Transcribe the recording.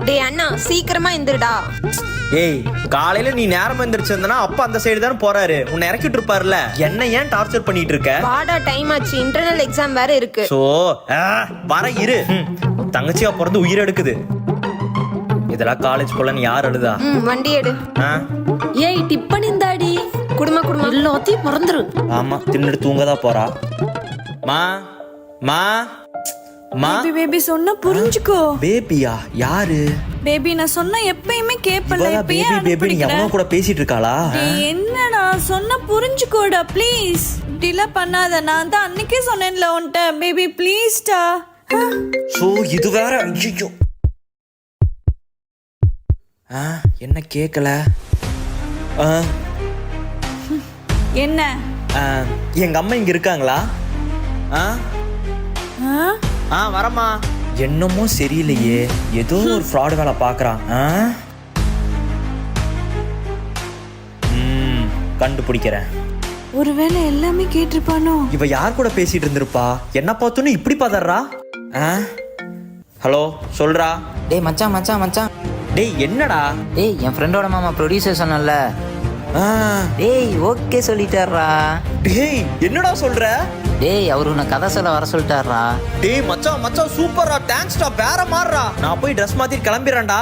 டேய் அண்ணா சீக்கிரமா எந்திரடா. ஏய் காலையில நீ நேரமா எந்திரிச்சிருந்தனா அப்பா அந்த சைடு தானே போறாரு, உன்னை இறக்கிட்டு இருப்பாருல. என்ன ஏன் டார்ச்சர் பண்ணிட்டு இருக்க? வாடா டைம் ஆச்சு, இன்டர்னல் எக்ஸாம் வேற இருக்கு. சோ வர இரு. தங்கச்சியா பிறந்து உயிர் எடுக்குது. இதெல்லாம் காலேஜ் போலன்னு யார் அழுதா? வண்டி எடு. ஏய் டிப்பன் இந்தாடி. குடுமா குடுமா. எல்லாத்தையும் மறந்துரு. ஆமா தின்னுட்டு தூங்கதான் போறா. மா மா மா பேபி சொன்னா புரிஞ்சுக்கோ. பேபியா? யாரு பேபி? நான் சொன்னா எப்பயுமே கேப்பல. பேபி பேபி நீ எவனோ கூட பேசிட்டு இருக்காளா? என்னடா சொன்னா புரிஞ்சுக்கோடா ப்ளீஸ். டிலே பண்ணாத. நான் தான் அன்னைக்கே சொன்னேன்ல உன்கிட்ட. பேபி ப்ளீஸ்டா. சோ இது வேற. ஐயோ என்ன கேக்கல? என்ன? எங்க அம்மா இங்க இருக்காங்களா? வரமா. என்னமோ சரியில்லையே, ஏதோ ஒரு ஃப்ராட் வேலை பாக்குறான். கண்டுபிடிக்கிறேன். ஒருவேளை எல்லாமே கேட்டிருப்பானோ? இவ யார் கூட பேசிட்டு இருந்திருப்பா? என்ன பார்த்தோன்னு இப்படி பதறா? ஹலோ சொல்றா. டேய் மச்சான் மச்சான் மச்சான். டேய் என்னடா? டேய் என் ஃப்ரெண்டோட மாமா ப்ரொடியூசர் சொன்னல. டேய் ஓகே சொல்லிட்டாரா. டேய் என்னடா சொல்ற? டேய் அவரு உன்னை கதை சொல்ல வர சொல்லிட்டாரா. டேய் மச்சான் மச்சான் சூப்பரா, தேங்க்ஸ்டா. வேற மாறுறா. நான் போய் ட்ரெஸ் மாத்தி கிளம்பிடுறேன்டா.